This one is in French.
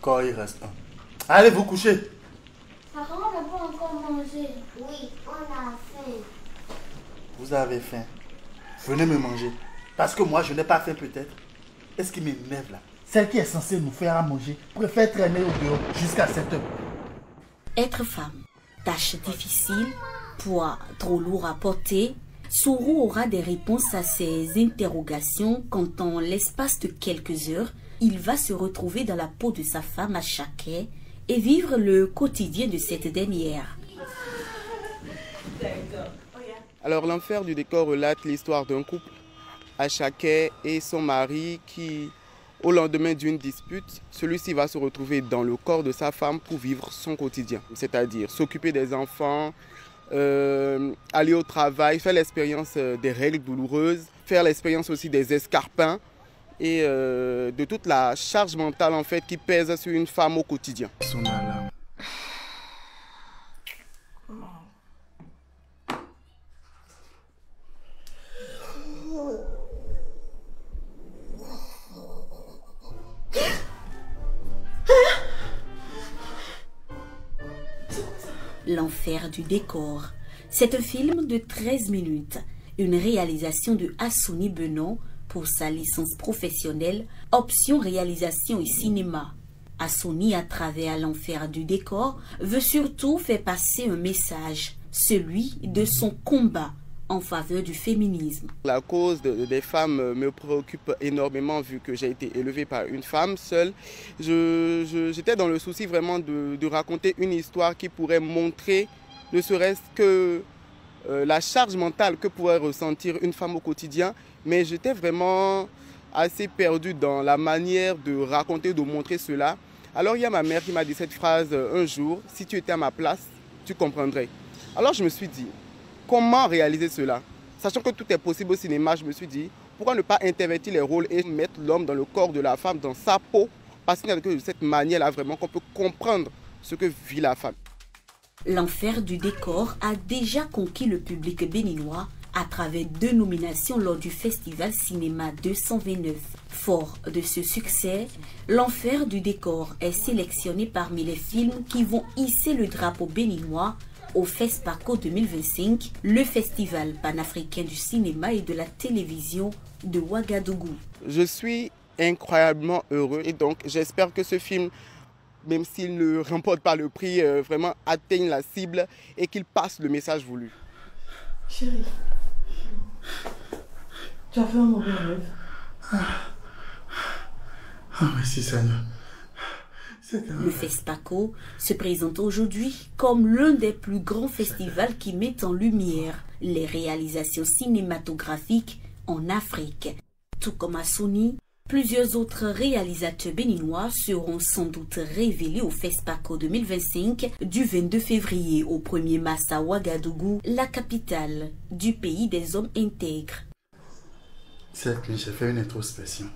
Encore il reste un. Allez vous coucher. Maman, on n'a pas encore mangé. Oui, on a faim. Vous avez faim. Venez me manger. Parce que moi je n'ai pas faim peut-être. Est-ce qui m'énerve là? Celle qui est censée nous faire à manger préfère traîner au dehors jusqu'à 7 heures. Être femme, tâche difficile, poids trop lourd à porter. Sourou aura des réponses à ces interrogations quand en l'espace de quelques heures, il va se retrouver dans la peau de sa femme à Chaquet et vivre le quotidien de cette dernière. Alors l'enfer du décor relate l'histoire d'un couple, à Chaquet et son mari qui, au lendemain d'une dispute, celui-ci va se retrouver dans le corps de sa femme pour vivre son quotidien. C'est-à-dire s'occuper des enfants, aller au travail, faire l'expérience des règles douloureuses, faire l'expérience aussi des escarpins et de toute la charge mentale en fait qui pèse sur une femme au quotidien. Son alarme. L'enfer du décor. C'est un film de 13 minutes, une réalisation de Assouni Benon pour sa licence professionnelle, option réalisation et cinéma. Assouni, à travers l'enfer du décor, veut surtout faire passer un message, celui de son combat en faveur du féminisme. La cause des femmes me préoccupe énormément vu que j'ai été élevée par une femme seule. J'étais dans le souci vraiment de raconter une histoire qui pourrait montrer ne serait-ce que la charge mentale que pourrait ressentir une femme au quotidien. Mais j'étais vraiment assez perdue dans la manière de raconter, de montrer cela. Alors il y a ma mère qui m'a dit cette phrase un jour: si tu étais à ma place, tu comprendrais. Alors je me suis dit, comment réaliser cela? Sachant que tout est possible au cinéma, je me suis dit, pourquoi ne pas intervertir les rôles et mettre l'homme dans le corps de la femme, dans sa peau? Parce qu'il n'y a que de cette manière-là vraiment qu'on peut comprendre ce que vit la femme. L'enfer du décor a déjà conquis le public béninois à travers 2 nominations lors du Festival Cinéma 229. Fort de ce succès, l'enfer du décor est sélectionné parmi les films qui vont hisser le drapeau béninois au FESPACO 2025, le festival panafricain du cinéma et de la télévision de Ouagadougou. Je suis incroyablement heureux et donc j'espère que ce film, même s'il ne remporte pas le prix, vraiment atteigne la cible et qu'il passe le message voulu. Chérie, tu as fait un mauvais rêve. Merci Seigneur. Le FESPACO se présente aujourd'hui comme l'un des plus grands festivals qui met en lumière les réalisations cinématographiques en Afrique. Tout comme Assouni, plusieurs autres réalisateurs béninois seront sans doute révélés au FESPACO 2025 du 22 février au 1er mars à Ouagadougou, la capitale du pays des hommes intègres. Cette nuit, j'ai fait une introspection.